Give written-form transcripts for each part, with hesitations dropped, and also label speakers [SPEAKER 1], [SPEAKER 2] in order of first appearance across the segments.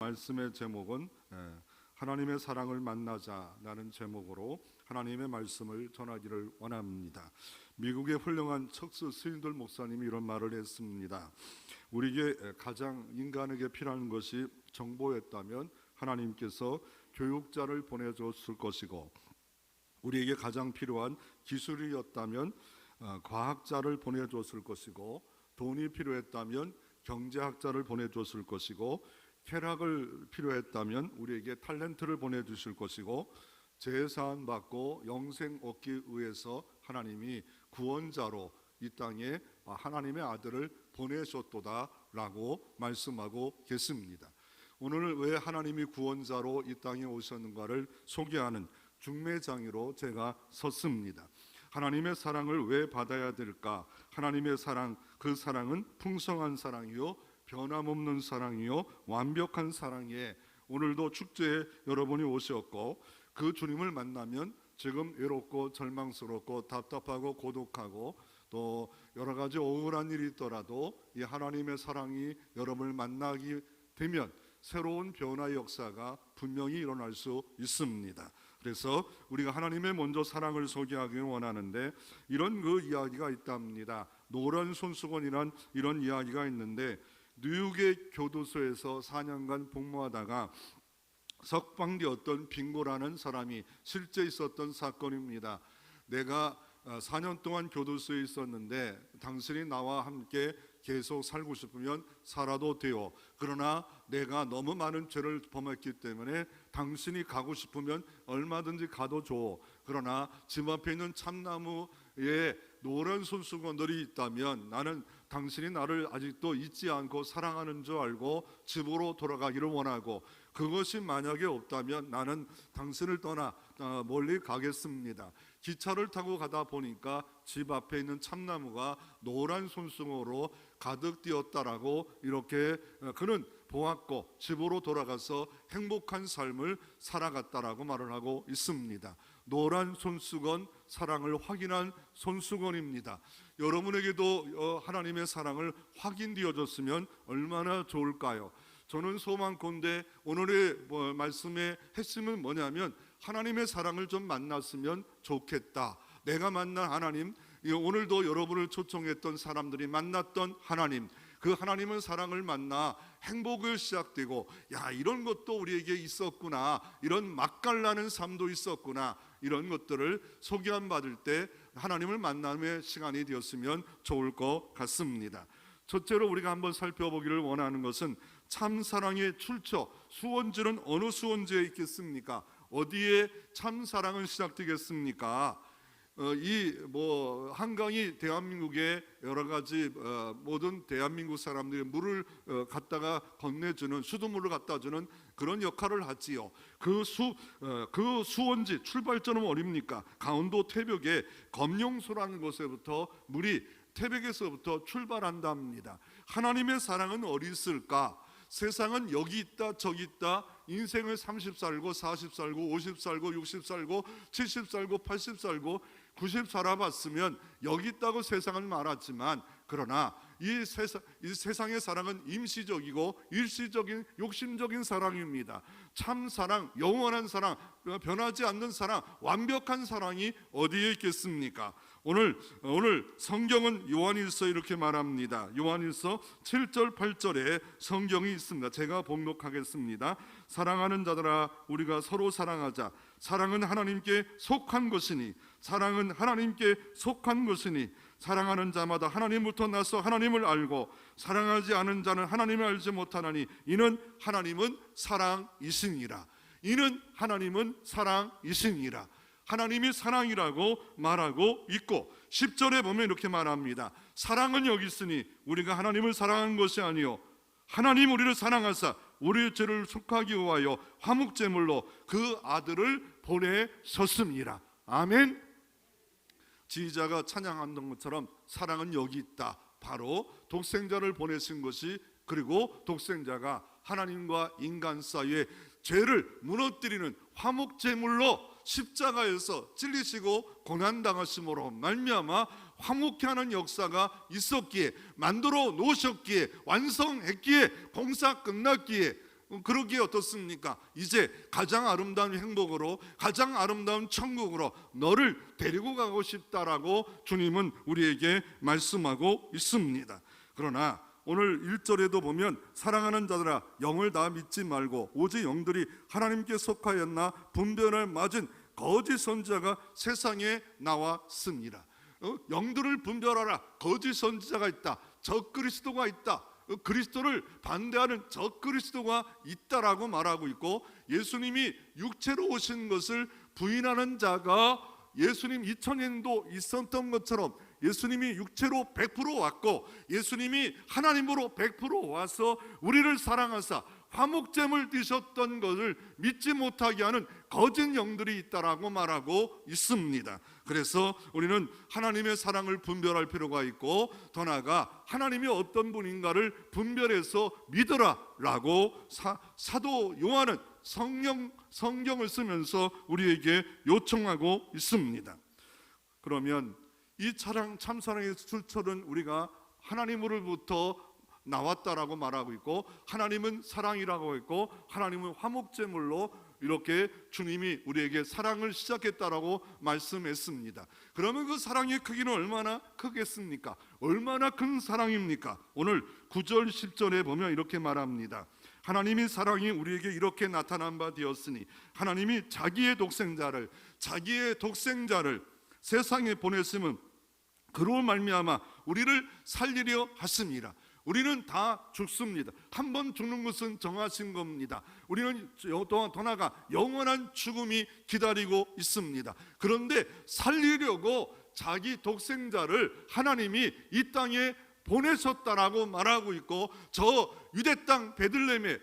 [SPEAKER 1] 말씀의 제목은 하나님의 사랑을 만나자라는 제목으로 하나님의 말씀을 전하기를 원합니다. 미국의 훌륭한 척스 스윈들 목사님이 이런 말을 했습니다. 우리에게 가장 인간에게 필요한 것이 정보였다면 하나님께서 교육자를 보내줬을 것이고, 우리에게 가장 필요한 기술이었다면 과학자를 보내줬을 것이고, 돈이 필요했다면 경제학자를 보내줬을 것이고, 쾌락을 필요했다면 우리에게 탤런트를 보내주실 것이고, 제사한 받고 영생 얻기 위해서 하나님이 구원자로 이 땅에 하나님의 아들을 보내셨도다 라고 말씀하고 계십니다. 오늘 왜 하나님이 구원자로 이 땅에 오셨는가를 소개하는 중매장으로 제가 섰습니다. 하나님의 사랑을 왜 받아야 될까? 하나님의 사랑, 그 사랑은 풍성한 사랑이요, 변함없는 사랑이요, 완벽한 사랑이에 오늘도 축제에 여러분이 오셨고, 그 주님을 만나면 지금 외롭고 절망스럽고 답답하고 고독하고 또 여러 가지 억울한 일이 있더라도 이 하나님의 사랑이 여러분을 만나게 되면 새로운 변화의 역사가 분명히 일어날 수 있습니다. 그래서 우리가 하나님의 먼저 사랑을 소개하기 원하는데, 이런 그 이야기가 있답니다. 노란 손수건이란 이런 이야기가 있는데, 뉴욕의 교도소에서 4년간 복무하다가 석방되었던 빙고라는 사람이 실제 있었던 사건입니다. 내가 4년 동안 교도소에 있었는데 당신이 나와 함께 계속 살고 싶으면 살아도 돼요. 그러나 내가 너무 많은 죄를 범했기 때문에 당신이 가고 싶으면 얼마든지 가도 줘. 그러나 집 앞에 있는 참나무에 노란 손수건들이 있다면 나는 당신이 나를 아직도 잊지 않고 사랑하는 줄 알고 집으로 돌아가기를 원하고, 그것이 만약에 없다면 나는 당신을 떠나 멀리 가겠습니다. 기차를 타고 가다 보니까 집 앞에 있는 참나무가 노란 손수건으로 가득 띄었다라고 이렇게 그는 보았고 집으로 돌아가서 행복한 삶을 살아갔다라고 말을 하고 있습니다. 노란 손수건, 사랑을 확인한 손수건입니다. 여러분에게도 하나님의 사랑을 확인되어졌으면 얼마나 좋을까요? 저는 소망컨대 오늘의 말씀의 핵심은 뭐냐면, 하나님의 사랑을 좀 만났으면 좋겠다. 내가 만난 하나님, 오늘도 여러분을 초청했던 사람들이 만났던 하나님, 그 하나님의 사랑을 만나 행복을 시작되고, 야, 이런 것도 우리에게 있었구나, 이런 맛깔나는 삶도 있었구나, 이런 것들을 소개함 받을 때 하나님을 만남의 시간이 되었으면 좋을 것 같습니다. 첫째로 우리가 한번 살펴보기를 원하는 것은 참 사랑의 출처, 수원지는 어느 수원지에 있겠습니까? 어디에 참 사랑은 시작되겠습니까? 한강이 대한민국의 여러 가지 모든 대한민국 사람들이 물을 갖다가 건네주는, 수돗물을 갖다 주는 그런 역할을 하지요. 그 수원지 출발점은 어딥니까? 강원도 태백의 검룡소라는 곳에부터 물이 태백에서부터 출발한답니다. 하나님의 사랑은 어디 있을까? 세상은 여기 있다 저기 있다, 인생을 30 살고 40 살고 50 살고 60 살고 70 살고 80 살고 90 살아봤으면 여기 있다고 세상은 말하지만, 그러나 이 세상의 사랑은 임시적이고 일시적인 욕심적인 사랑입니다. 참 사랑, 영원한 사랑, 변하지 않는 사랑, 완벽한 사랑이 어디에 있겠습니까? 오늘 성경은 요한일서 이렇게 말합니다. 요한일서 7절 8절에 성경이 있습니다. 제가 봉독하겠습니다. 사랑하는 자들아, 우리가 서로 사랑하자. 사랑은 하나님께 속한 것이니, 사랑은 하나님께 속한 것이니, 사랑하는 자마다 하나님부터 나서 하나님을 알고 사랑하지 않은 자는 하나님을 알지 못하나니, 이는 하나님은 사랑이시니라. 이는 하나님은 사랑이시니라. 하나님이 사랑이라고 말하고 있고, 10절에 보면 이렇게 말합니다. 사랑은 여기 있으니 우리가 하나님을 사랑한 것이 아니요 하나님 우리를 사랑하사 우리의 죄를 속하기 위하여 화목제물로 그 아들을 보내셨습니다. 아멘. 지휘자가 찬양한 것처럼 사랑은 여기 있다. 바로 독생자를 보내신 것이, 그리고 독생자가 하나님과 인간 사이의 죄를 무너뜨리는 화목제물로 십자가에서 찔리시고 고난당하심으로 말미암아 화목케 하는 역사가 있었기에, 만들어 놓으셨기에, 완성했기에, 공사 끝났기에 그러기에 어떻습니까? 이제 가장 아름다운 행복으로, 가장 아름다운 천국으로 너를 데리고 가고 싶다라고 주님은 우리에게 말씀하고 있습니다. 그러나 오늘 1절에도 보면 사랑하는 자들아 영을 다 믿지 말고 오직 영들이 하나님께 속하였나 분별을 맞은 거짓 선지자가 세상에 나왔습니다. 영들을 분별하라. 거짓 선지자가 있다. 적그리스도가 있다. 그리스도를 반대하는 적그리스도가 있다라고 말하고 있고, 예수님이 육체로 오신 것을 부인하는 자가 예수님 2000년도 있었던 것처럼 예수님이 육체로 100% 왔고 예수님이 하나님으로 100% 와서 우리를 사랑하사 화목제물 드셨던 것을 믿지 못하게 하는 거짓 영들이 있다라고 말하고 있습니다. 그래서 우리는 하나님의 사랑을 분별할 필요가 있고, 더 나아가 하나님이 어떤 분인가를 분별해서 믿으라라고 사도 요한은 성경을 쓰면서 우리에게 요청하고 있습니다. 그러면 이 참사랑의 출처는 우리가 하나님으로부터 나왔다라고 말하고 있고, 하나님은 사랑이라고 했고, 하나님은 화목제물로 이렇게 주님이 우리에게 사랑을 시작했다라고 말씀했습니다. 그러면 그 사랑의 크기는 얼마나 크겠습니까? 얼마나 큰 사랑입니까? 오늘 9절 10절에 보면 이렇게 말합니다. 하나님이 사랑이 우리에게 이렇게 나타난 바 되었으니 하나님이 자기의 독생자를 세상에 보냈으면 그로 말미암아 우리를 살리려 하심이라. 우리는 다 죽습니다. 한 번 죽는 것은 정하신 겁니다. 우리는 더 나아가 영원한 죽음이 기다리고 있습니다. 그런데 살리려고 자기 독생자를 하나님이 이 땅에 보내셨다라고 말하고 있고, 저 유대 땅 베들레헴에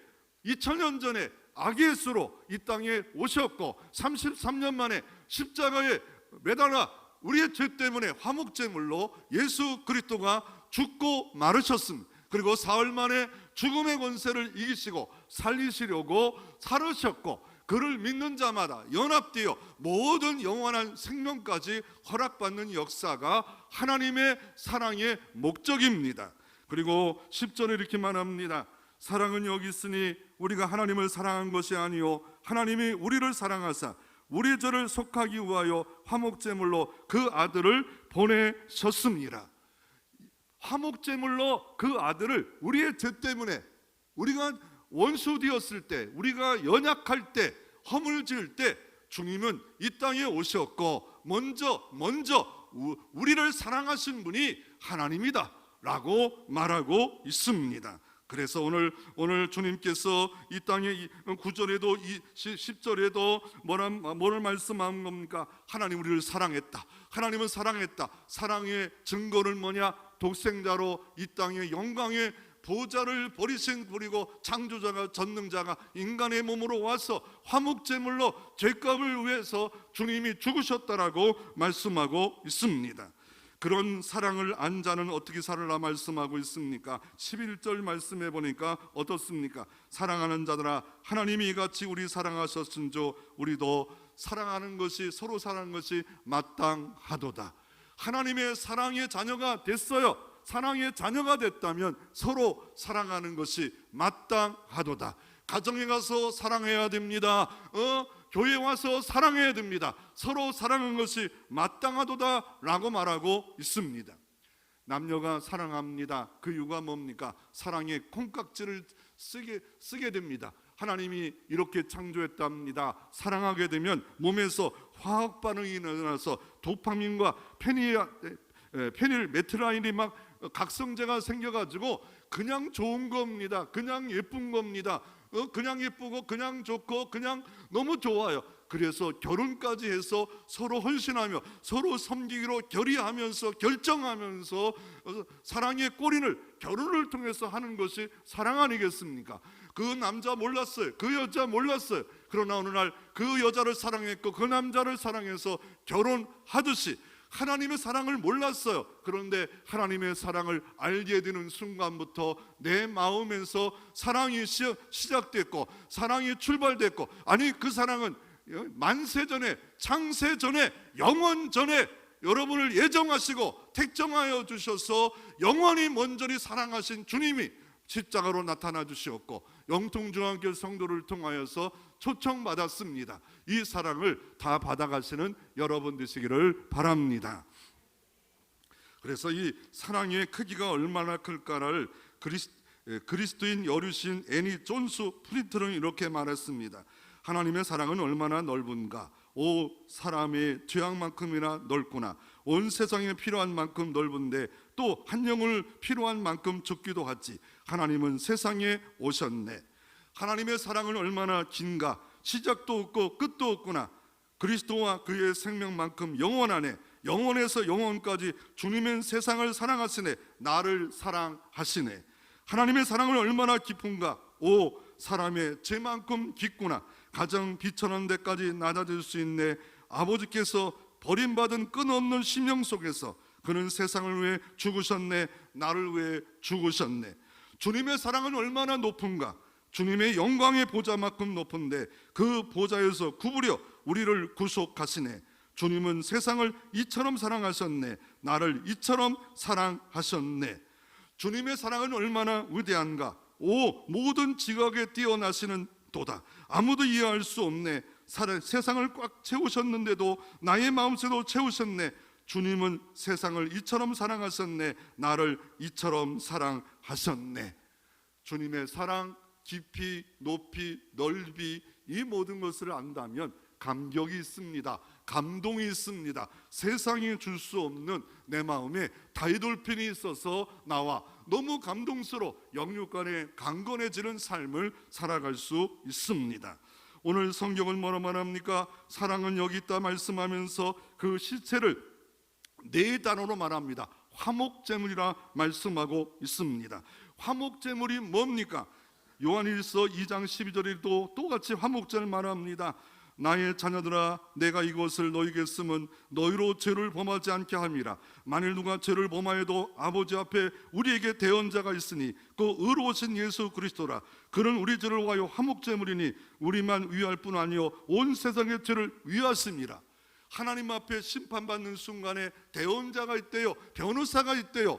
[SPEAKER 1] 2000년 전에 아기 예수로 이 땅에 오셨고 33년 만에 십자가에 매달아 우리의 죄 때문에 화목제물로 예수 그리스도가 죽고 마르셨습니다. 그리고 사흘 만에 죽음의 권세를 이기시고 살리시려고 살으셨고, 그를 믿는 자마다 연합되어 모든 영원한 생명까지 허락받는 역사가 하나님의 사랑의 목적입니다. 그리고 10절에 이렇게 말합니다. 사랑은 여기 있으니 우리가 하나님을 사랑한 것이 아니요 하나님이 우리를 사랑하사 우리 죄를 속하기 위하여 화목제물로 그 아들을 보내셨습니다. 화목제물로 그 아들을 우리의 죄 때문에, 우리가 원수 되었을 때, 우리가 연약할 때, 허물 지을 때 주님은 이 땅에 오셨고 먼저 우리를 사랑하신 분이 하나님이다 라고 말하고 있습니다. 그래서 오늘 주님께서 이 땅에 9절에도 10절에도 뭐를 말씀한 겁니까? 하나님 우리를 사랑했다. 하나님은 사랑했다. 사랑의 증거는 뭐냐? 독생자로 이 땅의 영광의 보좌를 버리고 창조자가 전능자가 인간의 몸으로 와서 화목제물로 죄값을 위해서 주님이 죽으셨다라고 말씀하고 있습니다. 그런 사랑을 안 자는 어떻게 살으라 말씀하고 있습니까? 11절 말씀해 보니까 어떻습니까? 사랑하는 자들아 하나님이 이같이 우리 사랑하셨은저 우리도 사랑하는 것이, 서로 사랑하는 것이 마땅하도다. 하나님의 사랑의 자녀가 됐어요. 사랑의 자녀가 됐다면 서로 사랑하는 것이 마땅하도다. 가정에 가서 사랑해야 됩니다. 교회 와서 사랑해야 됩니다. 서로 사랑하는 것이 마땅하도다 라고 말하고 있습니다. 남녀가 사랑합니다. 그 이유가 뭡니까? 사랑의 콩깍지를 쓰게 됩니다. 하나님이 이렇게 창조했답니다. 사랑하게 되면 몸에서 화학 반응이 일어나서 도파민과 페닐 메트라인이 막 각성제가 생겨가지고 그냥 좋은 겁니다. 그냥 예쁜 겁니다. 그냥 예쁘고 그냥 좋고 그냥 너무 좋아요. 그래서 결혼까지 해서 서로 헌신하며 서로 섬기기로 결의하면서 결정하면서 사랑의 꼬리를 결혼을 통해서 하는 것이 사랑 아니겠습니까? 그 남자 몰랐어요. 그 여자 몰랐어요. 그러나 어느 날 그 여자를 사랑했고 그 남자를 사랑해서 결혼하듯이 하나님의 사랑을 몰랐어요. 그런데 하나님의 사랑을 알게 되는 순간부터 내 마음에서 사랑이 시작됐고 사랑이 출발됐고, 아니 그 사랑은 만세 전에, 창세 전에, 영원 전에 여러분을 예정하시고 택정하여 주셔서 영원히 먼저리 사랑하신 주님이 십자가로 나타나 주시었고 영통중앙교회 성도를 통하여서 초청받았습니다. 이 사랑을 다 받아가시는 여러분 되시기를 바랍니다. 그래서 이 사랑의 크기가 얼마나 클까를 그리스도인 여류신 애니 존스 프린트는 이렇게 말했습니다. 하나님의 사랑은 얼마나 넓은가. 오 사람의 죄악만큼이나 넓구나. 온 세상에 필요한 만큼 넓은데 또 한 영을 필요한 만큼 좁기도 하지. 하나님은 세상에 오셨네. 하나님의 사랑은 얼마나 긴가. 시작도 없고 끝도 없구나. 그리스도와 그의 생명만큼 영원하네. 영원에서 영원까지 주님은 세상을 사랑하시네. 나를 사랑하시네. 하나님의 사랑은 얼마나 깊은가. 오 사람의 죄만큼 깊구나. 가장 비천한 데까지 낮아질 수 있네. 아버지께서 버림받은 끈없는 심령 속에서 그는 세상을 위해 죽으셨네. 나를 위해 죽으셨네. 주님의 사랑은 얼마나 높은가. 주님의 영광의 보좌만큼 높은데 그 보좌에서 구부려 우리를 구속하시네. 주님은 세상을 이처럼 사랑하셨네. 나를 이처럼 사랑하셨네. 주님의 사랑은 얼마나 위대한가. 오 모든 지각에 뛰어나시는 도다. 아무도 이해할 수 없네. 세상을 꽉 채우셨는데도 나의 마음새도 채우셨네. 주님은 세상을 이처럼 사랑하셨네. 나를 이처럼 사랑하셨네. 주님의 사랑 깊이 높이 넓이 이 모든 것을 안다면 감격이 있습니다. 감동이 있습니다. 세상이 줄 수 없는 내 마음에 다이돌핀이 있어서 나와 너무 감동스러워 영육간에 강건해지는 삶을 살아갈 수 있습니다. 오늘 성경은 뭐라 말합니까? 사랑은 여기 있다 말씀하면서 그 실체를 네 단어로 말합니다. 화목제물이라 말씀하고 있습니다. 화목제물이 뭡니까? 요한일서 2장 12절에도 똑같이 화목제를 말합니다. 나의 자녀들아 내가 이것을 너희에게 쓰면 너희로 죄를 범하지 않게 함이라. 만일 누가 죄를 범하여도 아버지 앞에 우리에게 대언자가 있으니 그 의로우신 예수 그리스도라. 그는 우리 죄를 위하여 화목제물이니 우리만 위할 뿐 아니요 온 세상의 죄를 위하심이라. 하나님 앞에 심판받는 순간에 대언자가 있대요. 변호사가 있대요.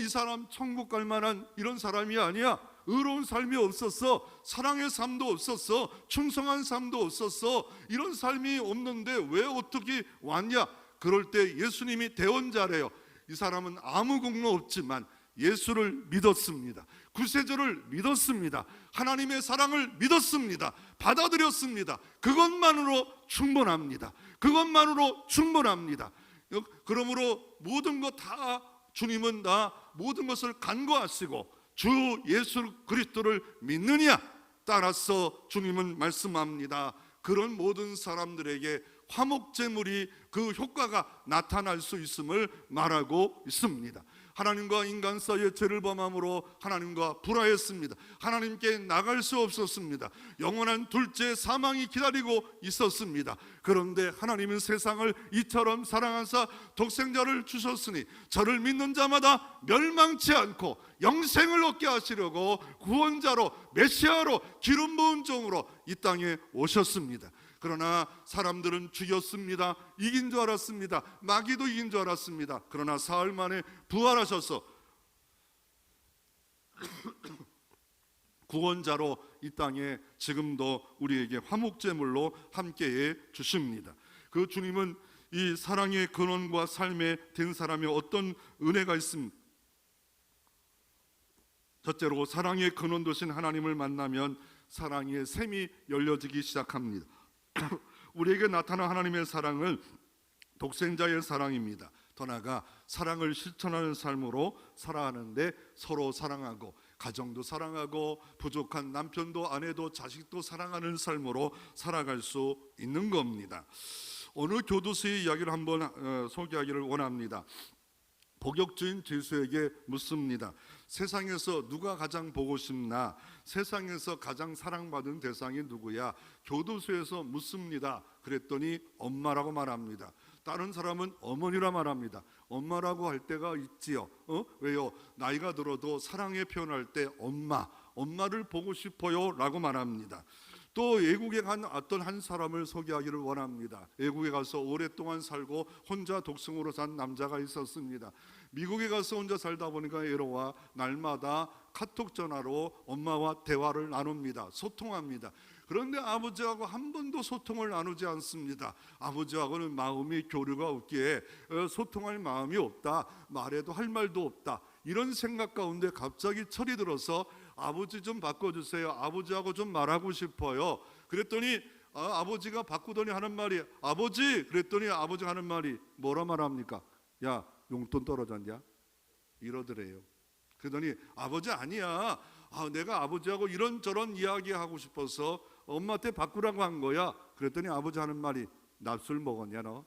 [SPEAKER 1] 이 사람 천국 갈 만한 이런 사람이 아니야. 의로운 삶이 없었어. 사랑의 삶도 없었어. 충성한 삶도 없었어. 이런 삶이 없는데 왜 어떻게 왔냐? 그럴 때 예수님이 대언자래요. 이 사람은 아무 공로 없지만 예수를 믿었습니다. 구세주를 믿었습니다. 하나님의 사랑을 믿었습니다. 받아들였습니다. 그것만으로 충분합니다. 그것만으로 충분합니다. 그러므로 모든 것 다 주님은 다 모든 것을 간과하시고 주 예수 그리스도를 믿느냐? 따라서 주님은 말씀합니다. 그런 모든 사람들에게 화목제물이 그 효과가 나타날 수 있음을 말하고 있습니다. 하나님과 인간 사이에 죄를 범함으로 하나님과 불화했습니다. 하나님께 나갈 수 없었습니다. 영원한 둘째 사망이 기다리고 있었습니다. 그런데 하나님은 세상을 이처럼 사랑하사 독생자를 주셨으니 저를 믿는 자마다 멸망치 않고 영생을 얻게 하시려고 구원자로 메시아로 기름 부은 종으로 이 땅에 오셨습니다. 그러나 사람들은 죽였습니다. 이긴 줄 알았습니다. 마귀도 이긴 줄 알았습니다. 그러나 사흘 만에 부활하셔서 구원자로 이 땅에 지금도 우리에게 화목제물로 함께해 주십니다. 그 주님은 이 사랑의 근원과 삶에 된 사람의 어떤 은혜가 있습니다. 첫째로 사랑의 근원 되신 하나님을 만나면 사랑의 샘이 열려지기 시작합니다. 우리에게 나타난 하나님의 사랑은 독생자의 사랑입니다. 더 나아가 사랑을 실천하는 삶으로 살아가는데 서로 사랑하고 가정도 사랑하고 부족한 남편도 아내도 자식도 사랑하는 삶으로 살아갈 수 있는 겁니다. 어느 교도소의 이야기를 한번 소개하기를 원합니다. 복역주인 죄수에게 묻습니다. 세상에서 누가 가장 보고 싶나? 세상에서 가장 사랑받은 대상이 누구야? 교도소에서 묻습니다. 그랬더니 엄마라고 말합니다. 다른 사람은 어머니라 말합니다. 엄마라고 할 때가 있지요. 왜요? 나이가 들어도 사랑의 표현할 때 엄마를 보고 싶어요 라고 말합니다. 또 외국에 간 어떤 한 사람을 소개하기를 원합니다. 외국에 가서 오랫동안 살고 혼자 독생으로 산 남자가 있었습니다. 미국에 가서 혼자 살다 보니까 외로워 날마다 카톡 전화로 엄마와 대화를 나눕니다. 소통합니다. 그런데 아버지하고 한 번도 소통을 나누지 않습니다. 아버지하고는 마음이 교류가 없기에 소통할 마음이 없다, 말해도 할 말도 없다, 이런 생각 가운데 갑자기 철이 들어서 아버지 좀 바꿔주세요, 아버지하고 좀 말하고 싶어요. 그랬더니 아버지가 바꾸더니 하는 말이 아버지, 그랬더니 아버지가 하는 말이 뭐라 말합니까? 야, 용돈 떨어졌냐? 이러더래요. 그러더니 아버지 아니야, 내가 아버지하고 이런저런 이야기하고 싶어서 엄마한테 바꾸라고 한 거야. 그랬더니 아버지 하는 말이 납술 먹었냐 너?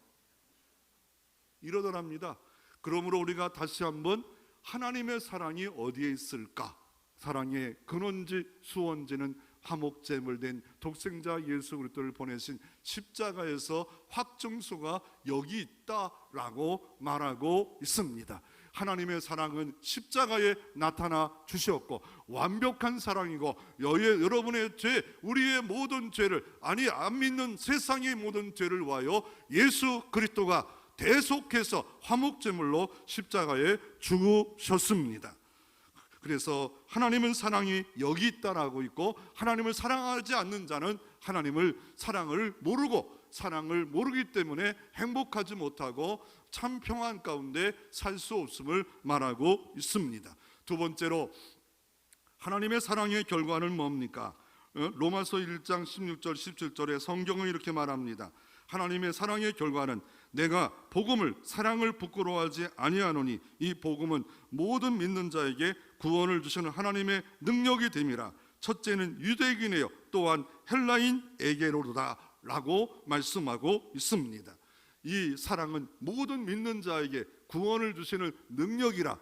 [SPEAKER 1] 이러더랍니다. 그러므로 우리가 다시 한번 하나님의 사랑이 어디에 있을까? 사랑의 근원지 수원지는 화목제물 된 독생자 예수 그리스도를 보내신 십자가에서 확증소가 여기 있다라고 말하고 있습니다. 하나님의 사랑은 십자가에 나타나 주셨고 완벽한 사랑이고 여러분의 죄, 우리의 모든 죄를, 아니 안 믿는 세상의 모든 죄를 위하여 예수 그리스도가 대속해서 화목제물로 십자가에 죽으셨습니다. 그래서 하나님은 사랑이 여기 있다라고 있고, 하나님을 사랑하지 않는 자는 하나님을 사랑을 모르기 때문에 행복하지 못하고 참 평안 가운데 살 수 없음을 말하고 있습니다. 두 번째로 하나님의 사랑의 결과는 뭡니까? 로마서 1장 16절 17절에 성경은 이렇게 말합니다. 하나님의 사랑의 결과는 내가 복음을 사랑을 부끄러워하지 아니하노니 이 복음은 모든 믿는 자에게 구원을 주시는 하나님의 능력이 됨이라. 첫째는 유대인이요 또한 헬라인에게로다 라고 말씀하고 있습니다. 이 사랑은 모든 믿는 자에게 구원을 주시는 능력이라.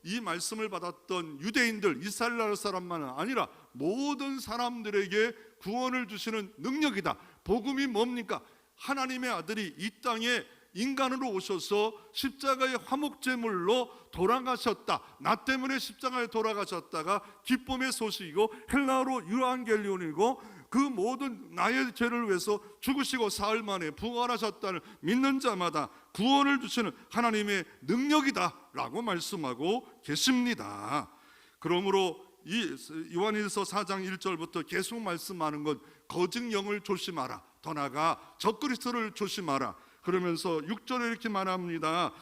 [SPEAKER 1] 이 말씀을 받았던 유대인들, 이스라엘 나라 사람만은 아니라 모든 사람들에게 구원을 주시는 능력이다. 복음이 뭡니까? 하나님의 아들이 이 땅에 인간으로 오셔서 십자가의 화목제물로 돌아가셨다. 나 때문에 십자가에 돌아가셨다가 기쁨의 소식이고 헬라어로 유앙겔리온이고 그 모든 나의 죄를 위해서 죽으시고 사흘 만에 부활하셨다는 믿는 자마다 구원을 주시는 하나님의 능력이다 라고 말씀하고 계십니다. 그러므로 이 요한일서 4장 1절부터 계속 말씀하는 건 거짓 영을 조심하라, 더 나아가 적그리스도를 조심하라. 그러면서 6절에 이렇게 말합니다.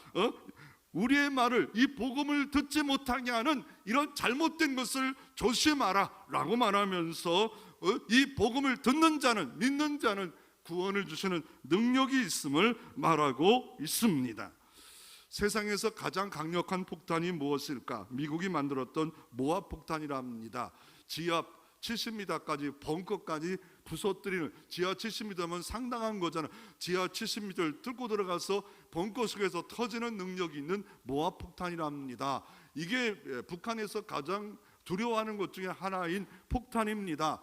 [SPEAKER 1] 우리의 말을, 이 복음을 듣지 못하게 하는 이런 잘못된 것을 조심하라 라고 말하면서 이 복음을 듣는 자는, 믿는 자는 구원을 주시는 능력이 있음을 말하고 있습니다. 세상에서 가장 강력한 폭탄이 무엇일까? 미국이 만들었던 모압 폭탄이라 합니다. 지하 70m까지 벙커까지 부서뜨리는, 지하 70m면 상당한 거잖아요. 지하 70m를 뚫고 들어가서 벙커 속에서 터지는 능력이 있는 모압 폭탄이라 합니다. 이게 북한에서 가장 두려워하는 것 중에 하나인 폭탄입니다.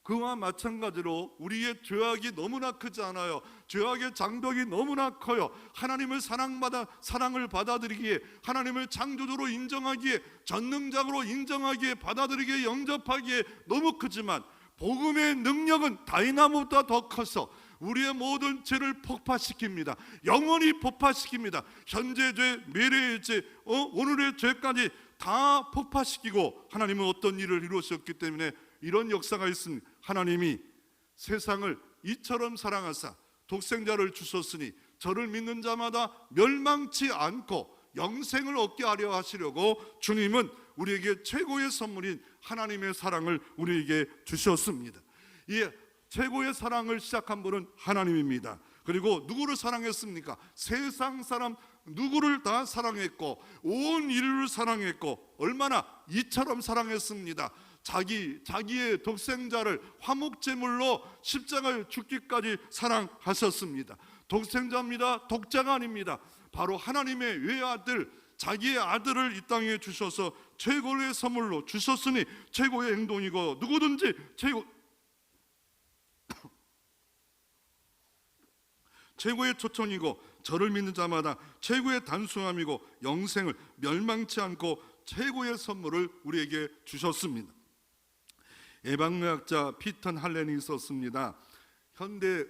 [SPEAKER 1] 그와 마찬가지로 우리의 죄악이 너무나 크지 않아요. 죄악의 장벽이 너무나 커요. 하나님을 사랑을 받아들이기에, 하나님을 창조주로 인정하기에, 전능자로 인정하기에, 받아들이기에, 영접하기에 너무 크지만 복음의 능력은 다이나모보다 더 커서 우리의 모든 죄를 폭파시킵니다. 영원히 폭파시킵니다. 현재 죄, 미래의 죄, 오늘의 죄까지 다 폭파시키고 하나님은 어떤 일을 이루셨기 때문에 이런 역사가 있습니다. 하나님이 세상을 이처럼 사랑하사 독생자를 주셨으니 저를 믿는 자마다 멸망치 않고 영생을 얻게 하려 하시려고 주님은 우리에게 최고의 선물인 하나님의 사랑을 우리에게 주셨습니다. 이 최고의 사랑을 시작한 분은 하나님입니다. 그리고 누구를 사랑했습니까? 세상 사람 누구를 다 사랑했고 온 인류를 사랑했고 얼마나 이처럼 사랑했습니다. 자기의 독생자를 화목제물로 십자가에 죽기까지 사랑하셨습니다. 독생자입니다. 독자가 아닙니다. 바로 하나님의 외아들, 자기의 아들을 이 땅에 주셔서 최고의 선물로 주셨으니 최고의 행동이고 누구든지 최고의 초청이고 저를 믿는 자마다 최고의 단순함이고 영생을 멸망치 않고 최고의 선물을 우리에게 주셨습니다. 예방의학자 피터 할렌이 있었습니다. 현대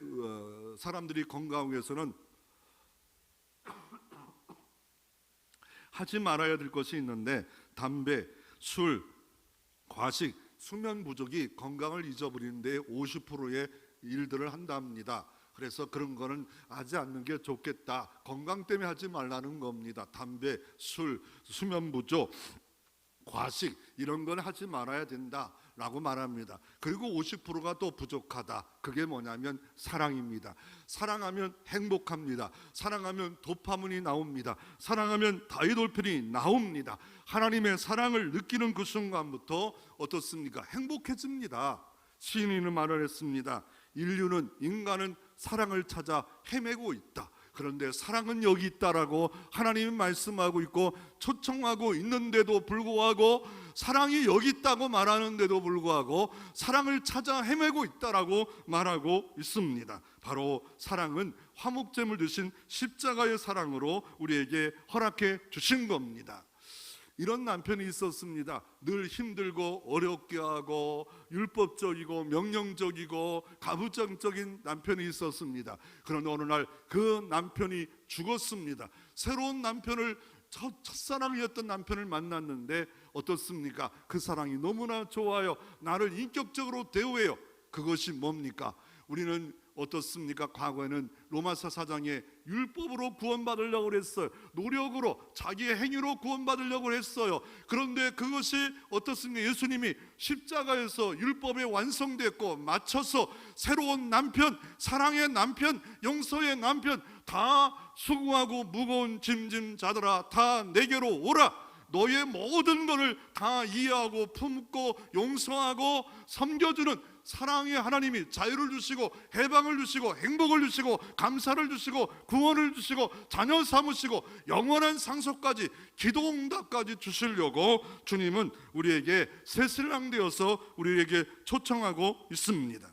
[SPEAKER 1] 사람들이 건강을 위해서는 하지 말아야 될 것이 있는데 담배, 술, 과식, 수면 부족이 건강을 잊어버리는데 50%의 일들을 한답니다. 그래서 그런 거는 하지 않는 게 좋겠다. 건강 때문에 하지 말라는 겁니다. 담배, 술, 수면 부족, 과식 이런 건 하지 말아야 된다라고 말합니다. 그리고 50%가 또 부족하다. 그게 뭐냐면 사랑입니다. 사랑하면 행복합니다. 사랑하면 도파민이 나옵니다. 사랑하면 다이돌핀이 나옵니다. 하나님의 사랑을 느끼는 그 순간부터 어떻습니까? 행복해집니다. 시인은 말을 했습니다. 인간은 사랑을 찾아 헤매고 있다. 그런데 사랑은 여기 있다라고 하나님이 말씀하고 있고 초청하고 있는데도 불구하고, 사랑이 여기 있다고 말하는데도 불구하고 사랑을 찾아 헤매고 있다라고 말하고 있습니다. 바로 사랑은 화목제물 드신 십자가의 사랑으로 우리에게 허락해 주신 겁니다. 이런 남편이 있었습니다. 늘 힘들고 어렵게 하고 율법적이고 명령적이고 가부장적인 남편이 있었습니다. 그런데 어느 날 그 남편이 죽었습니다. 새로운 남편을, 첫사랑이었던 남편을 만났는데 어떻습니까? 그 사랑이 너무나 좋아요. 나를 인격적으로 대우해요. 그것이 뭡니까? 우리는 어떻습니까? 과거에는 로마서 4장에 율법으로 구원받으려고 그랬어요. 노력으로, 자기의 행위로 구원받으려고 했어요. 그런데 그것이 어떻습니까? 예수님이 십자가에서 율법에 완성됐고 맞춰서 새로운 남편, 사랑의 남편, 용서의 남편, 다 수고하고 무거운 짐진 자들아 다 내게로 오라. 너의 모든 것을 다 이해하고 품고 용서하고 섬겨주는 사랑의 하나님이 자유를 주시고 해방을 주시고 행복을 주시고 감사를 주시고 구원을 주시고 자녀 삼으시고 영원한 상속까지, 기도 응답까지 주시려고 주님은 우리에게 새 신랑 되어서 우리에게 초청하고 있습니다.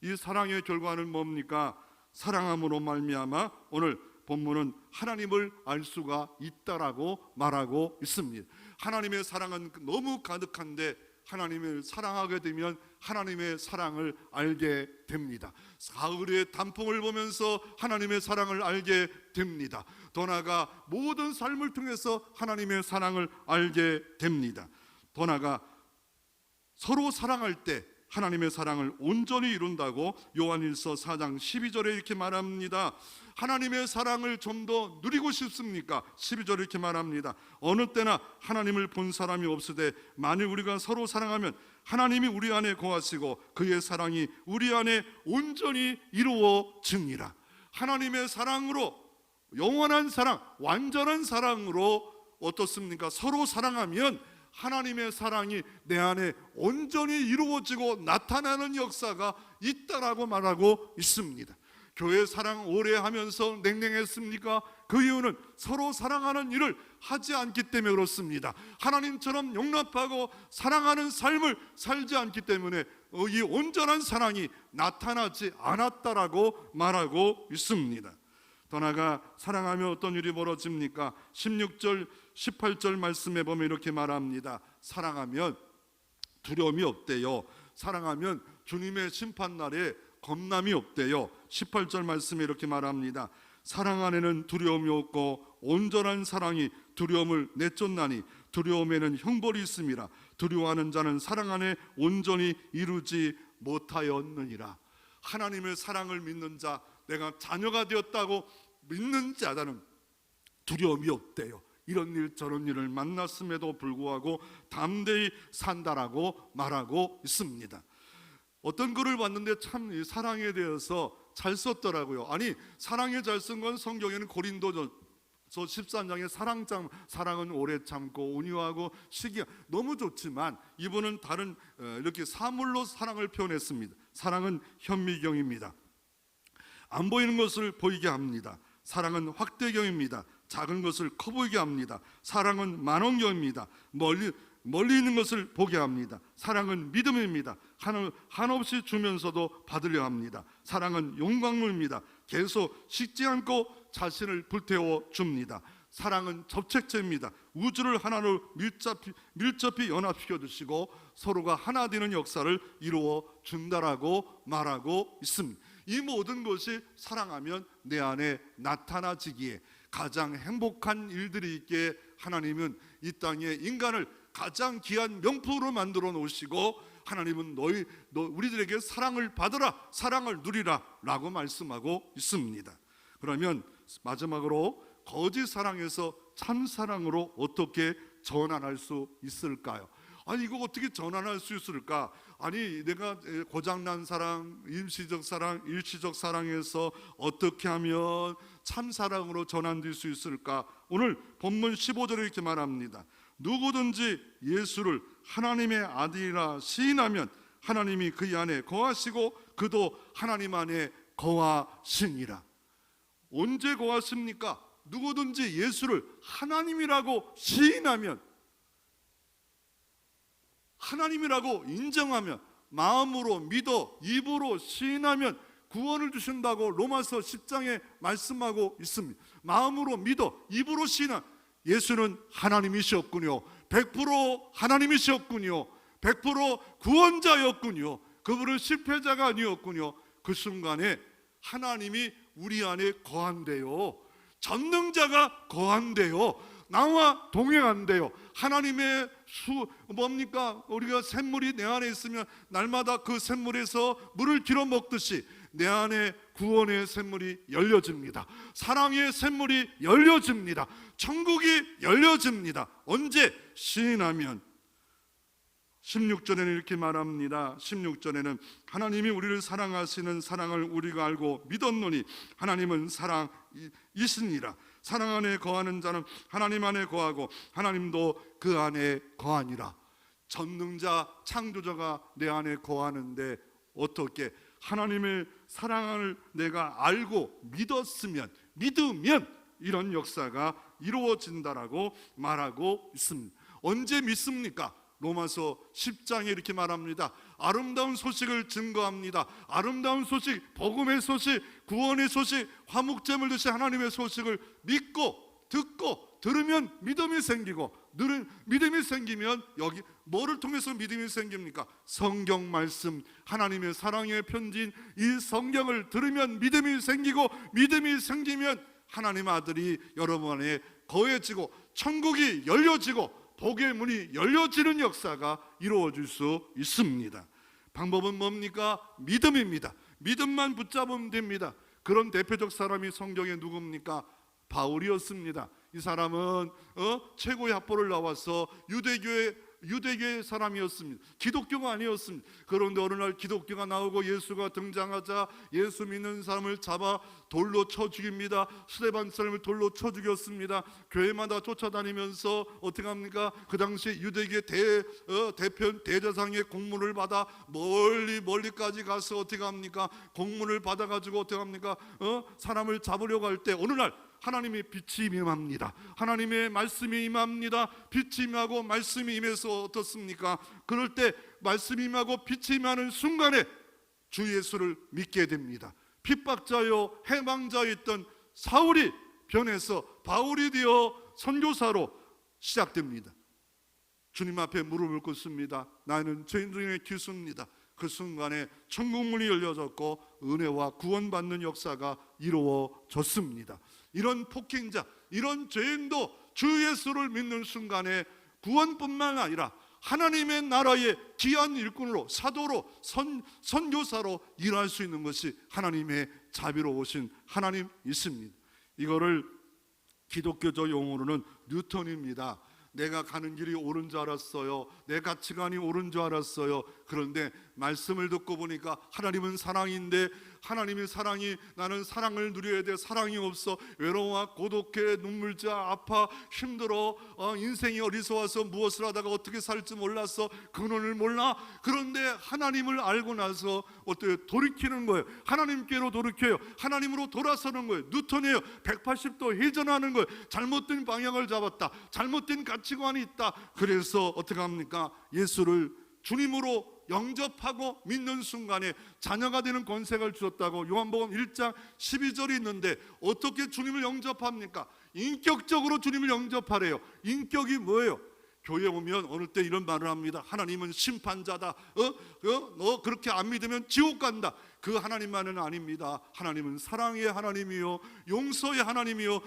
[SPEAKER 1] 이 사랑의 결과는 뭡니까? 사랑함으로 말미암아 오늘 본문은 하나님을 알 수가 있다라고 말하고 있습니다. 하나님의 사랑은 너무 가득한데 하나님을 사랑하게 되면 하나님의 사랑을 알게 됩니다. 가을의 단풍을 보면서 하나님의 사랑을 알게 됩니다. 더 나아가 모든 삶을 통해서 하나님의 사랑을 알게 됩니다. 더 나아가 서로 사랑할 때 하나님의 사랑을 온전히 이룬다고 요한일서 4장 12절에 이렇게 말합니다. 하나님의 사랑을 좀 더 누리고 싶습니까? 12절에 이렇게 말합니다. 어느 때나 하나님을 본 사람이 없으되 만일 우리가 서로 사랑하면 하나님이 우리 안에 거하시고 그의 사랑이 우리 안에 온전히 이루어지니라. 하나님의 사랑으로, 영원한 사랑, 완전한 사랑으로 어떻습니까? 서로 사랑하면 하나님의 사랑이 내 안에 온전히 이루어지고 나타나는 역사가 있다라고 말하고 있습니다. 교회 사랑 오래 하면서 냉랭했습니까? 그 이유는 서로 사랑하는 일을 하지 않기 때문에 그렇습니다. 하나님처럼 용납하고 사랑하는 삶을 살지 않기 때문에 이 온전한 사랑이 나타나지 않았다라고 말하고 있습니다. 더 나아가 사랑하면 어떤 일이 벌어집니까? 16절 18절 말씀에 보면 이렇게 말합니다. 사랑하면 두려움이 없대요. 사랑하면 주님의 심판날에 겁남이 없대요. 18절 말씀에 이렇게 말합니다. 사랑 안에는 두려움이 없고 온전한 사랑이 두려움을 내쫓나니 두려움에는 형벌이 있음이라. 두려워하는 자는 사랑 안에 온전히 이루지 못하였느니라. 하나님의 사랑을 믿는 자, 내가 자녀가 되었다고 믿는 자들은 두려움이 없대요. 이런 일 저런 일을 만났음에도 불구하고 담대히 산다라고 말하고 있습니다. 어떤 글을 봤는데 참 이 사랑에 대해서 잘 썼더라고요. 아니, 사랑에 잘 쓴 건 성경에는 고린도전서 13장의 사랑은 오래 참고 온유하고 시기가 너무 좋지만 이분은 다른 이렇게 사물로 사랑을 표현했습니다. 사랑은 현미경입니다. 안 보이는 것을 보이게 합니다. 사랑은 확대경입니다. 작은 것을 커 보이게 합니다. 사랑은 만원경입니다. 멀리 있는 것을 보게 합니다. 사랑은 믿음입니다. 한없이 주면서도 받으려 합니다. 사랑은 용광로입니다. 계속 식지 않고 자신을 불태워 줍니다. 사랑은 접착제입니다. 우주를 하나로 밀접히 연합시켜 주시고 서로가 하나 되는 역사를 이루어 준다라고 말하고 있습니다. 이 모든 것이 사랑하면 내 안에 나타나지기에 가장 행복한 일들이 있게 하나님은 이 땅에 인간을 가장 귀한 명품으로 만들어 놓으시고 하나님은 우리들에게 사랑을 받으라, 사랑을 누리라 라고 말씀하고 있습니다. 그러면 마지막으로 거짓 사랑에서 참 사랑으로 어떻게 전환할 수 있을까요? 아니 이거 어떻게 전환할 수 있을까? 아니 내가 고장난 사랑, 임시적 사랑, 일시적 사랑에서 어떻게 하면 참 사랑으로 전환될 수 있을까? 오늘 본문 15절에 이렇게 말합니다. 누구든지 예수를 하나님의 아들이라 시인하면 하나님이 그 안에 거하시고 그도 하나님 안에 거하시니라. 언제 거하십니까? 누구든지 예수를 하나님이라고 시인하면, 하나님이라고 인정하면, 마음으로 믿어 입으로 시인하면 구원을 주신다고 로마서 10장에 말씀하고 있습니다. 마음으로 믿어 입으로 시인한 예수는 하나님이셨군요. 100% 하나님이셨군요. 100% 구원자였군요. 그분은 실패자가 아니었군요. 그 순간에 하나님이 우리 안에 거한대요. 전능자가 거한대요. 나와 동행한대요. 하나님의 뭡니까? 우리가 샘물이 내 안에 있으면 날마다 그 샘물에서 물을 길어 먹듯이 내 안에 구원의 샘물이 열려집니다. 사랑의 샘물이 열려집니다. 천국이 열려집니다. 언제? 시인하면. 16절에는 이렇게 말합니다. 16절에는 하나님이 우리를 사랑하시는 사랑을 우리가 알고 믿었노니 하나님은 사랑이시니라. 사랑 안에 거하는 자는 하나님 안에 거하고 하나님도 그 안에 거하니라. 전능자 창조자가 내 안에 거하는데 어떻게? 하나님의 사랑을 내가 알고 믿으면 이런 역사가 이루어진다라고 말하고 있습니다. 언제 믿습니까? 로마서 10장에 이렇게 말합니다. 아름다운 소식을 증거합니다. 아름다운 소식, 복음의 소식, 구원의 소식, 화목제물 듯이 하나님의 소식을 믿고 듣고 들으면 믿음이 생기고, 믿음이 생기면 여기 뭐를 통해서 믿음이 생깁니까? 성경 말씀, 하나님의 사랑의 편지인 이 성경을 들으면 믿음이 생기고, 믿음이 생기면 하나님 아들이 여러분 안에 거해지고 천국이 열려지고 복의 문이 열려지는 역사가 이루어질 수 있습니다. 방법은 뭡니까? 믿음입니다. 믿음만 붙잡으면 됩니다. 그런 대표적 사람이 성경에 누굽니까? 바울이었습니다. 이 사람은 최고의 학벌을 나와서 유대교의 사람이었습니다. 기독교가 아니었습니다. 그런데 어느 날 기독교가 나오고 예수가 등장하자 예수 믿는 사람을 잡아 돌로 쳐 죽입니다. 스데반 사람을 돌로 쳐 죽였습니다. 교회마다 쫓아다니면서 어떻게 합니까? 그 당시 유대교의 대제사장의 공문을 받아 멀리까지 가서 어떻게 합니까? 공문을 받아가지고 어떻게 합니까? 사람을 잡으려고 할 때 어느 날 하나님의 빛이 임합니다. 하나님의 말씀이 임합니다. 빛이 임하고 말씀이 임해서 어떻습니까? 그럴 때 말씀이 임하고 빛이 임하는 순간에 주 예수를 믿게 됩니다. 핍박자요 해방자였던 사울이 변해서 바울이 되어 선교사로 시작됩니다. 주님 앞에 무릎을 꿇습니다. 나는 죄인 중에 기수입니다. 그 순간에 천국 문이 열려졌고 은혜와 구원받는 역사가 이루어졌습니다. 이런 폭행자, 이런 죄인도 주 예수를 믿는 순간에 구원뿐만 아니라 하나님의 나라의 귀한 일꾼으로, 사도로, 선교사로 일할 수 있는 것이 하나님의 자비로우신 하나님이십니다. 이거를 기독교적 용어로는 뉴턴입니다. 내가 가는 길이 옳은 줄 알았어요. 내 가치관이 옳은 줄 알았어요. 그런데 말씀을 듣고 보니까 하나님은 사랑인데, 하나님의 사랑이, 나는 사랑을 누려야 돼. 사랑이 없어. 외로워, 고독해, 눈물자, 아파, 힘들어. 인생이 어디서 무엇을 하다가 어떻게 살지 몰랐어. 근원을 몰라. 그런데 하나님을 알고 나서 어떻게 돌이키는 거예요. 하나님께로 돌이켜요. 하나님으로 돌아서는 거예요. 뉴턴이에요. 180도 회전하는 거예요. 잘못된 방향을 잡았다. 잘못된 가치관이 있다. 그래서 어떻게 합니까? 예수를 주님으로 영접하고 믿는 순간에 자녀가 되는 권세를 주셨다고 요한복음 1장 12절이 있는데, 어떻게 주님을 영접합니까? 인격적으로 주님을 영접하래요. 인격이 뭐예요? 교회 오면 어느 때 이런 말을 합니다. 하나님은 심판자다. 너 그렇게 안 믿으면 지옥 간다. 그 하나님만은 아닙니다. 하나님은 사랑의 하나님이요, 용서의 하나님이요,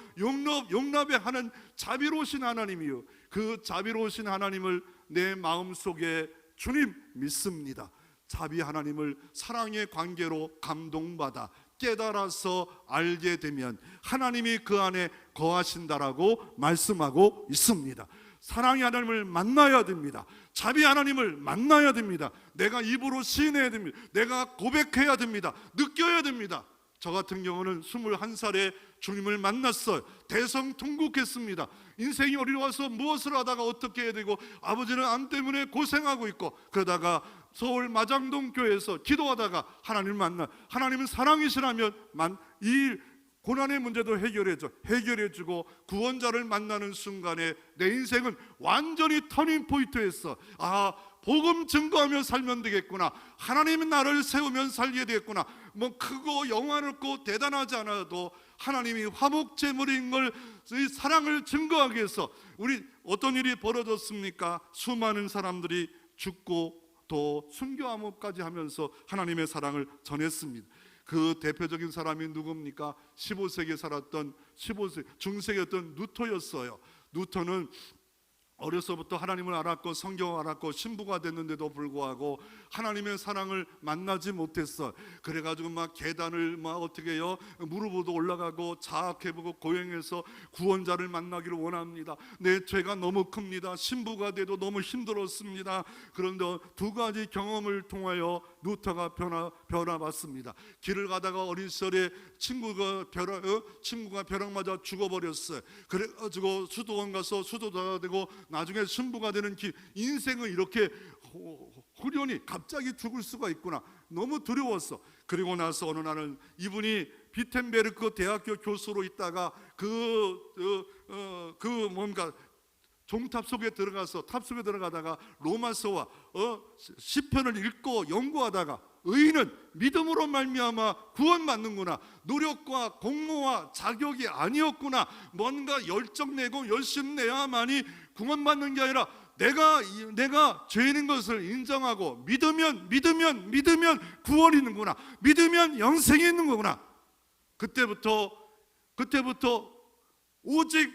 [SPEAKER 1] 용납의 하는 자비로우신 하나님이요. 그 자비로우신 하나님을 내 마음속에 주님 믿습니다. 자비 하나님을 사랑의 관계로 감동받아 깨달아서 알게 되면 하나님이 그 안에 거하신다라고 말씀하고 있습니다. 사랑의 하나님을 만나야 됩니다. 자비 하나님을 만나야 됩니다. 내가 입으로 시인해야 됩니다. 내가 고백해야 됩니다. 느껴야 됩니다. 저 같은 경우는 21살에 주님을 만났어요. 대성통곡했습니다. 인생이 어려워서 무엇을 하다가 어떻게 해야 되고, 아버지는 암 때문에 고생하고 있고, 그러다가 서울 마장동 교회에서 기도하다가 하나님을 만나, 하나님은 사랑이시라면 이 고난의 문제도 해결해주고 구원자를 만나는 순간에 내 인생은 완전히 터닝 포인트였어. 복음 증거하며 살면 되겠구나. 하나님은 나를 세우면 살게 되겠구나. 뭐 크고 영화롭고 대단하지 않아도 하나님이 화목제물인 걸, 이 사랑을 증거하기 위해서 우리 어떤 일이 벌어졌습니까? 수많은 사람들이 죽고 또 순교암호까지 하면서 하나님의 사랑을 전했습니다. 그 대표적인 사람이 누굽니까? 15세기에 살았던 15세 중세기였던 루터였어요. 루터는 어려서부터 하나님을 알았고 성경을 알았고 신부가 됐는데도 불구하고 하나님의 사랑을 만나지 못했어. 그래가지고 막 계단을 막 어떻게 해요? 무릎으로 올라가고 자학해보고 고행해서 구원자를 만나기를 원합니다. 내 죄가 너무 큽니다. 신부가 돼도 너무 힘들었습니다. 그런데 두 가지 경험을 통하여 루터가 변화받습니다. 길을 가다가 어린 시절에 친구가 벼락 맞아 죽어버렸어요. 그래가지고 수도원 가서 수도자가 되고 나중에 신부가 되는 인생은 이렇게 후련히 갑자기 죽을 수가 있구나. 너무 두려웠어. 그리고 나서 어느 날은 이분이 비텐베르크 대학교 교수로 있다가 뭔가 종탑 속에 들어가다가 로마서와 시편을 읽고 연구하다가 의인은 믿음으로 말미암아 구원받는구나. 노력과 공로와 자격이 아니었구나. 뭔가 열정 내고 열심 내야만이 구원받는 게 아니라 내가 죄인인 것을 인정하고 믿으면 구원이 있는구나. 믿으면 영생이 있는 거구나. 그때부터 오직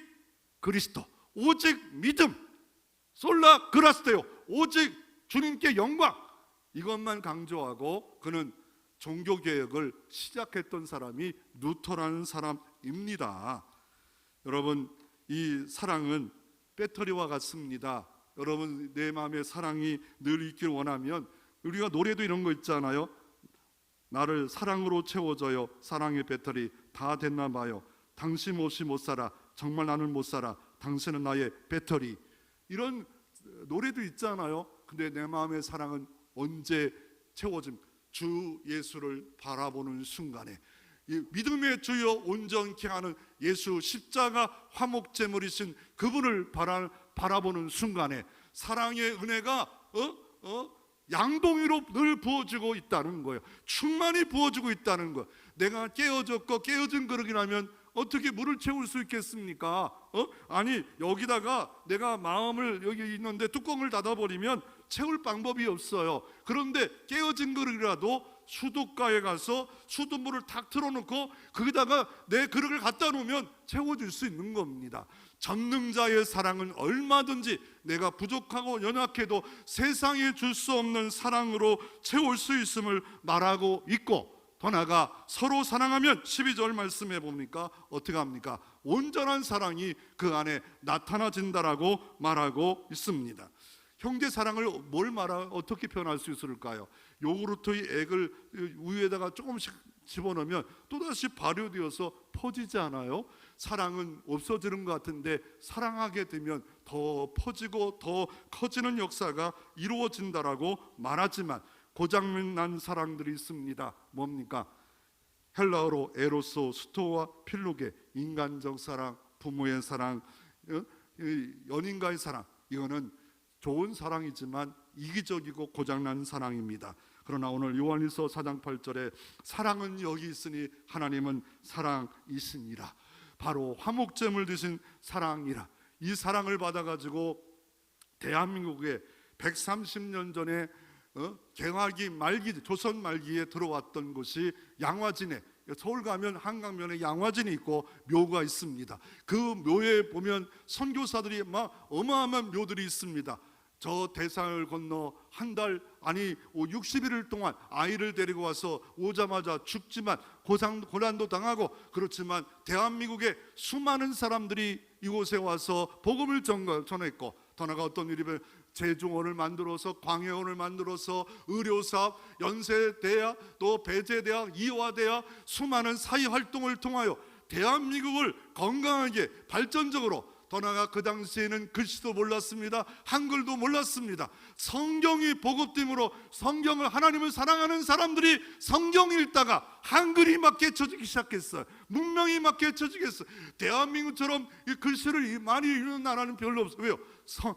[SPEAKER 1] 그리스도, 오직 믿음, 솔라 그라스데오, 오직 주님께 영광, 이것만 강조하고 그는 종교개혁을 시작했던 사람이 루터라는 사람입니다. 여러분, 이 사랑은 배터리와 같습니다. 여러분, 내 마음에 사랑이 늘 있길 원하면 우리가 노래도 이런 거 있잖아요. 나를 사랑으로 채워줘요. 사랑의 배터리 다 됐나 봐요. 당신 없이 못 살아. 정말 나는 못 살아. 당신은 나의 배터리. 이런 노래도 있잖아요. 근데 내 마음의 사랑은 언제 채워집니까? 주 예수를 바라보는 순간에, 이 믿음의 주여 온전케 하는 예수 십자가 화목제물이신 그분을 바라보는 순간에 사랑의 은혜가 양동이로 늘 부어지고 있다는 거예요. 충만히 부어지고 있다는 거예요. 내가 깨어졌고 깨어진 그릇이라면 어떻게 물을 채울 수 있겠습니까? 아니, 여기다가 내가 마음을 여기 있는데 뚜껑을 닫아버리면 채울 방법이 없어요. 그런데 깨어진 그릇이라도 수도가에 가서 수돗물을 탁 틀어놓고 거기다가 내 그릇을 갖다 놓으면 채워줄 수 있는 겁니다. 전능자의 사랑은 얼마든지 내가 부족하고 연약해도 세상에 줄 수 없는 사랑으로 채울 수 있음을 말하고 있고, 더 나아가 서로 사랑하면 12절 말씀해 봅니까? 어떻게 합니까? 온전한 사랑이 그 안에 나타나진다라고 말하고 있습니다. 형제 사랑을 어떻게 표현할 수 있을까요? 요구르트의 액을 우유에다가 조금씩 집어넣으면 또다시 발효되어서 퍼지지 않아요? 사랑은 없어지는 것 같은데 사랑하게 되면 더 퍼지고 더 커지는 역사가 이루어진다라고 말하지만 고장난 사랑들이 있습니다. 뭡니까? 헬라어로 에로소, 스토와 필로게, 인간적 사랑, 부모의 사랑, 연인과의 사랑, 이거는 좋은 사랑이지만 이기적이고 고장난 사랑입니다. 그러나 오늘 요한일서 4장 8절에 사랑은 여기 있으니 하나님은 사랑이시니라, 바로 화목제물 되신 사랑이라. 이 사랑을 받아가지고 대한민국에 130년 전에 개화기 말기, 조선 말기에 들어왔던 곳이 양화진에, 서울 가면 한강변에 양화진이 있고 묘가 있습니다. 그 묘에 보면 선교사들이 막 어마어마한 묘들이 있습니다. 저 대상을 건너 한 달 아니 60일을 동안 아이를 데리고 와서 오자마자 죽지만 고난도 당하고, 그렇지만 대한민국의 수많은 사람들이 이곳에 와서 복음을 전했고, 더 나아가 어떤 일이면 재중원을 만들어서, 광해원을 만들어서, 의료사업, 연세대학, 또 배재대학, 이화대학, 수많은 사회활동을 통하여 대한민국을 건강하게 발전적으로, 더 나아가 그 당시에는 글씨도 몰랐습니다. 한글도 몰랐습니다. 성경이 보급됨으로 성경을, 하나님을 사랑하는 사람들이 성경 읽다가 한글이 막 깨쳐지기 시작했어요. 문명이 막 깨쳐지기 했어요. 대한민국처럼 이 글씨를 많이 읽는 나라는 별로 없어요. 왜요?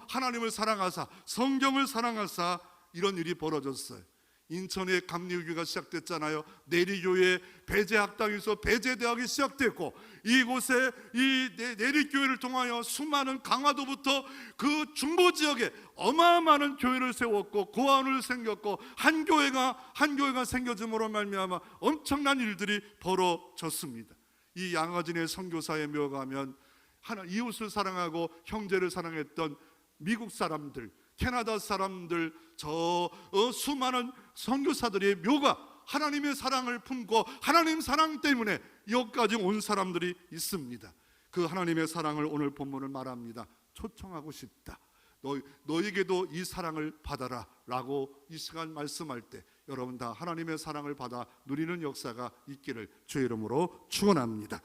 [SPEAKER 1] 하나님을 사랑하사, 성경을 사랑하사 이런 일이 벌어졌어요. 인천에 감리교회가 시작됐잖아요. 내리교회 배재학당에서 배재대학이 시작됐고, 이곳에 이 내리교회를 통하여 수많은 강화도부터 그 중부 지역에 어마어마한 교회를 세웠고, 고아원을 생겼고, 한 교회가 생겨짐으로 말미암아 엄청난 일들이 벌어졌습니다. 이 양화진의 선교사의 묘가 하면 이웃을 사랑하고 형제를 사랑했던 미국 사람들, 캐나다 사람들, 수많은 선교사들의 묘가 하나님의 사랑을 품고 하나님 사랑 때문에 여기까지 온 사람들이 있습니다. 그 하나님의 사랑을 오늘 본문을 말합니다. 초청하고 싶다. 너에게도 이 사랑을 받아라 라고 이 시간 말씀할 때 여러분 다 하나님의 사랑을 받아 누리는 역사가 있기를 주의 이름으로 축원합니다.